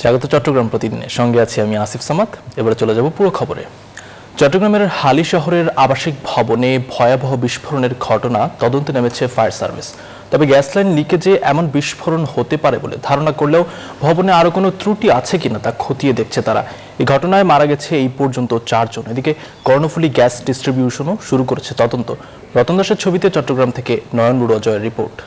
স্বাগত চট্টগ্রাম প্রতিদিনে, সঙ্গে আছি আমি আসিফ সামাদ। এবারে চলে যাব পুরো খবরে। চট্টগ্রামের হালি শহরের আবাসিক ভবনে ভয়াবহ বিস্ফোরণের ঘটনা তদন্তে নেমেছে ফায়ার সার্ভিস। তবে গ্যাস লাইন লিকেজে এমন বিস্ফোরণ হতে পারে বলে ধারণা করলেও ভবনে আরও কোনো ত্রুটি আছে কিনা তা খতিয়ে দেখছে তারা। এই ঘটনায় মারা গেছে এই পর্যন্ত 4 জন। এদিকে কর্ণফুলী গ্যাস ডিস্ট্রিবিউশনও শুরু করেছে তদন্ত। রতন দাসের ছবিতে চট্টগ্রাম থেকে নয়ন অজয়ের রিপোর্ট।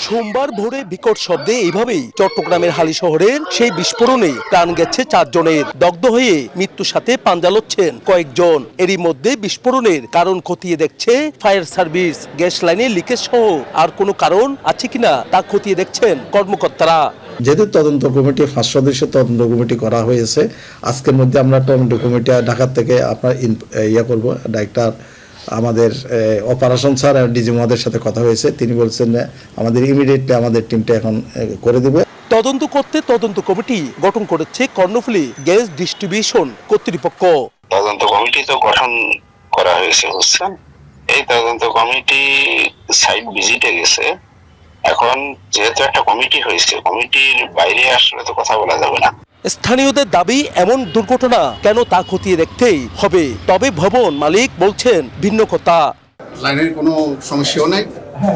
সোমবার ভোরে বিকট শব্দে এইভাবেই চট্টগ্রামের হালি শহরের সেই বিস্ফোরণে প্রাণ গেছে 4 জনের। দগ্ধ হয়ে মৃত্যুর সাথে পাঞ্জা লড়ছেন কয়েকজন। এরই মধ্যে বিস্ফোরণের কারণ খতিয়ে দেখছে ফায়ার সার্ভিস। গ্যাস লাইনে লিকেজ সহ আর কোনো কারণ আছে কিনা তা খতিয়ে দেখছেন কর্মকর্তারা। যেহেতু তদন্ত কমিটি 5 সদস্যের তদন্ত কমিটি করা হয়েছে, আজকের মধ্যে আমরা তদন্ত কমিটি ঢাকা থেকে আপনার করব। ডাইরেক্টর আমাদের অপারেশন স্যার আর ডিজি মহাদের সাথে কথা হয়েছে, তিনি বলছেন আমাদের ইমিডিয়েটলি আমাদের টিমটা এখন করে দেবে। তদন্ত করতে তদন্ত কমিটি গঠন করেছে কর্ণফুলী গ্যাস ডিস্ট্রিবিউশন কর্তৃপক্ষ। তদন্ত কমিটি তো গঠন করা হয়েছে, বুঝছেন। এই তদন্ত কমিটি সাইট ভিজিটে গেছে। এখন যেহেতু একটা কমিটি হয়েছে, কমিটির বাইরে আসলে তো কথা বলা যাবে না। স্থানীয়দের দাবি, এমন দুর্ঘটনা কেন তা খতিয়ে দেখতেই হবে। তবে ভবন মালিক বলছেন ভিন্ন কথা। লাইনের কোনো সমস্যাও নাই,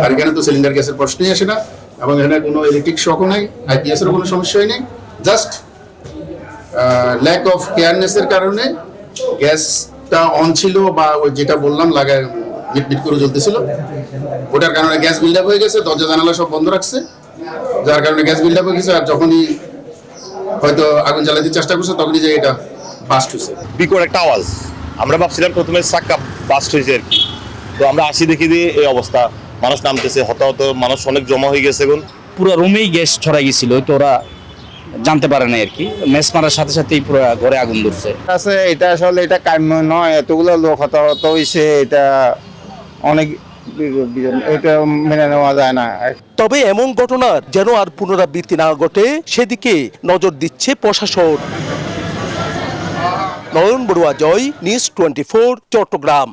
আর এখানে তো সিলিন্ডার গ্যাসের প্রশ্নই আসে না, এবং এখানে কোনো ইলেকট্রিক শকও নাই, আইপিএস এর কোনো সমস্যাই নেই। জাস্ট ল্যাক অফ কেয়ারনেসের কারণে গ্যাসটা অন ছিল, বা ওই যেটা বললাম লাগায় মিটমিট করে জ্বলতেছিল, ওটার কারণে গ্যাস বিল্ড আপ হয়ে গেছে। দরজা জানালা সব বন্ধ রাখছে, যার কারণে গ্যাস বিল্ড আপ হয়ে গেছে। আর যখনই হয়তো আগুন জ্বালাতে চেষ্টা করছে, তখনই যে এটা বাস্ট হয়েছে। বিকট একটা আওয়াজ। আমরা ভাবছিলাম প্রথমে চাক্কা বাস্ট হয়েছে আর কি, তো আমরা আসি দেখি দিয়ে এই অবস্থা, মানুষ নামতেছে, হতাহত মানুষ অনেক জমা হয়ে গেছে। এখন পুরো রুমেই গ্যাস ছড়াই গেছিল, তো ওরা জানতে পারে না আর কি। মেস মারার সাথে সাথেই পুরো ঘরে আগুন ধরছে। এটা আসলে এটা কাম্য নয়, এতগুলো লোক হতাহত হয়েছে, এটা অনেক, এটা মেনে নেওয়া যায় না। তবে এমন ঘটনার যেন আর পুনরাবৃত্তি না ঘটে, সেদিকে নজর দিচ্ছে প্রশাসন। নয়ন অজয়, নিউজ 24, চট্টগ্রাম।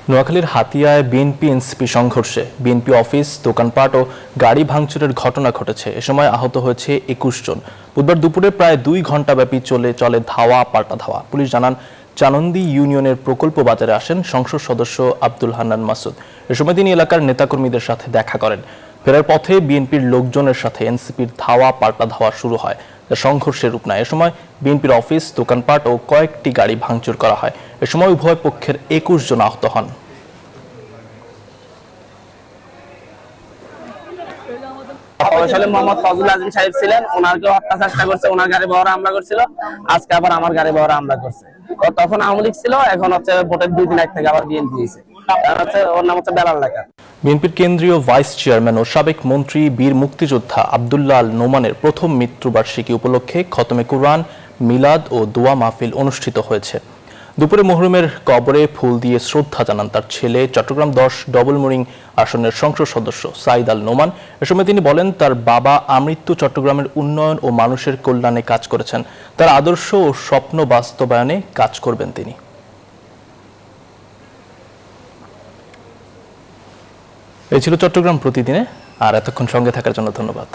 নোয়াখালীর হাতিয়ায় বিএনপি এনসিপি সংঘর্ষে বিএনপি অফিস, দোকানপাট ও গাড়ি ভাঙচুরের ঘটনা ঘটেছে। এ সময় আহত হয়েছে 21 জন। বুধবার দুপুরে প্রায় 2 ঘণ্টা ব্যাপী চলে ধাওয়া পাল্টা ধাওয়া। পুলিশ জানান, চানন্দি ইউনিয়নের প্রকল্প বাজারে আসেন সংসদ সদস্য আব্দুল হান্নান মাসুদ। এ সময় তিনি এলাকার নেতাকর্মীদের সাথে দেখা করেন। ফেরার পথে বিএনপির লোকজনের সাথে এনসিপির ধাওয়া পাল্টা ধাওয়া শুরু হয়, যা সংঘর্ষের রূপ নেয়। এ সময় বিএনপির অফিস, দোকানপাট ও কয়েকটি গাড়ি ভাঙচুর করা হয়। এ সময় উভয় পক্ষের 21 জন আহত হন। মোহাম্মদ ফজলুল আজিম সাহেব ছিলেন, ওনাকে হত্যা চেষ্টা করছে, ওনার গাড়ি বহরে হামলা করছিল। আজকে আবার আমার গাড়ি বহরে হামলা করছে। তখন আওয়ামী লীগ ছিল, এখন হচ্ছে ভোটের 2 দিন আগে থেকে আবার বিএনপি হয়েছে। ওর নাম হচ্ছে বেলাল লেখা। বিএনপির কেন্দ্রীয় ভাইস চেয়ারম্যান ও সাবেক মন্ত্রী বীর মুক্তিযোদ্ধা আব্দুল্লাহ আল নোমানের প্রথম মৃত্যুবার্ষিকী উপলক্ষে খতমে কুরআন, মিলাদ ও দোয়া মাহফিল অনুষ্ঠিত হয়েছে। দুপুরে মরহুমের কবরে ফুল দিয়ে শ্রদ্ধা জানান তার ছেলে, চট্টগ্রাম 10 ডবল মোরিং আসনের সংসদ সদস্য সাইদ আল নোমান। এ সময় তিনি বলেন, তার বাবা আমৃত্যু চট্টগ্রামের উন্নয়ন ও মানুষের কল্যাণে কাজ করেছেন। তার আদর্শ ও স্বপ্ন বাস্তবায়নে কাজ করবেন তিনি। এই ছিল চট্টগ্রাম প্রতিদিনে। আর এতক্ষণ সঙ্গে থাকার জন্য ধন্যবাদ।